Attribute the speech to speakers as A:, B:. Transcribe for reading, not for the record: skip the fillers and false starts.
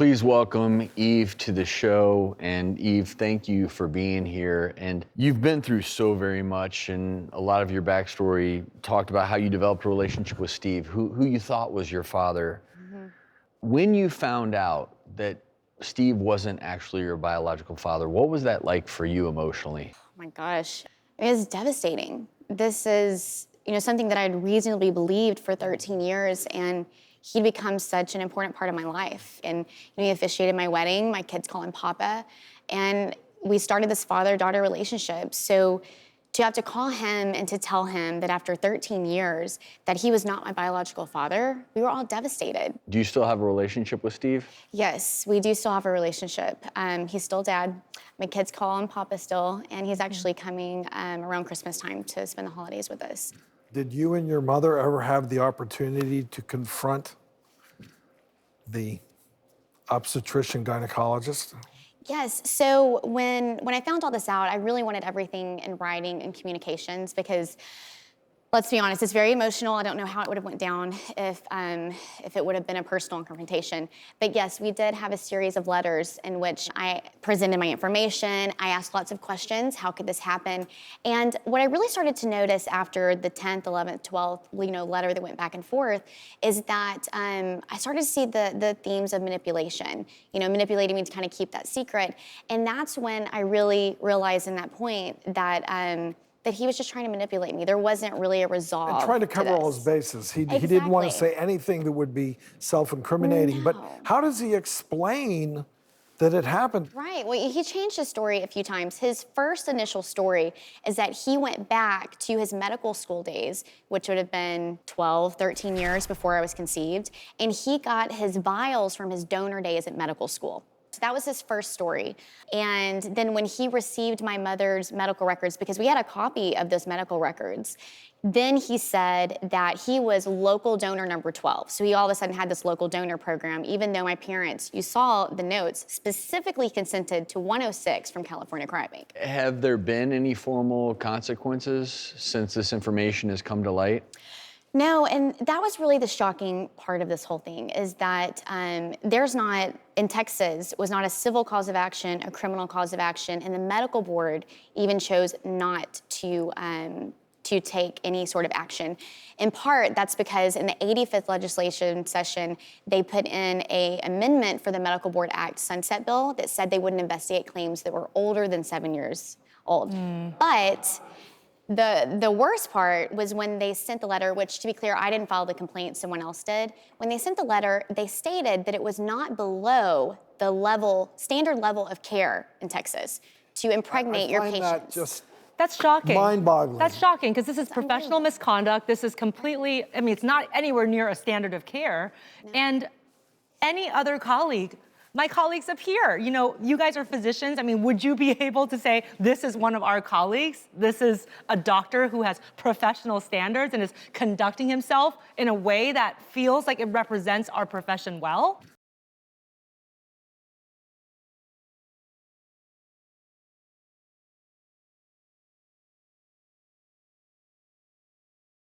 A: Please welcome Eve to the show. And Eve, thank you for being here. And you've been through so very much, and a lot of your backstory talked about how you developed a relationship with Steve, who you thought was your father. Mm-hmm. When you found out that Steve wasn't actually your biological father, what was that like for you emotionally?
B: Oh my gosh, it was devastating. This is, something that I'd reasonably believed for 13 years, and he'd become such an important part of my life. And he officiated my wedding. My kids call him Papa, and we started this father-daughter relationship. So to have to call him and to tell him that after 13 years that he was not my biological father, we were all devastated.
A: Do you still have a relationship with Steve?
B: Yes, we do still have a relationship. He's still dad. My kids call him Papa still, and he's actually coming around Christmas time to spend the holidays with us.
C: Did you and your mother ever have the opportunity to confront the obstetrician gynecologist?
B: Yes, so when I found all this out, I really wanted everything in writing and communications because, let's be honest, it's very emotional. I don't know how it would have went down if it would have been a personal confrontation. But yes, we did have a series of letters in which I presented my information. I asked lots of questions. How could this happen? And what I really started to notice after the 10th, 11th, 12th, letter that went back and forth is that I started to see the themes of manipulation. Manipulating me to kind of keep that secret. And that's when I really realized in that point that he was just trying to manipulate me. There wasn't really a resolve.
C: And trying to cover all his bases. He didn't want to say anything that would be self-incriminating.
B: No.
C: But how does he explain that it happened?
B: Right, well, he changed his story a few times. His first initial story is that he went back to his medical school days, which would have been 12, 13 years before I was conceived, and he got his vials from his donor days at medical school. So that was his first story. And then when he received my mother's medical records, because we had a copy of those medical records, then he said that he was local donor number 12. So he all of a sudden had this local donor program, even though my parents, you saw the notes, specifically consented to 106 from California Cryobank.
A: Have there been any formal consequences since this information has come to light?
B: No, and that was really the shocking part of this whole thing, is that there's not, in Texas, was not a civil cause of action, a criminal cause of action, and the medical board even chose not to take any sort of action. In part, that's because in the 85th legislation session, they put in an amendment for the Medical Board Act sunset bill that said they wouldn't investigate claims that were older than 7 years old. But the worst part was when they sent the letter, which, to be clear, I didn't file the complaint, someone else did. When they sent the letter, they stated that it was not below the standard level of care in Texas to impregnate your patients.
C: That's
D: shocking.
C: Mind-boggling.
D: That's shocking, because this is professional misconduct. This is completely, it's not anywhere near a standard of care. No. And any other colleague, my colleagues up here, you guys are physicians. Would you be able to say, this is one of our colleagues? This is a doctor who has professional standards and is conducting himself in a way that feels like it represents our profession well?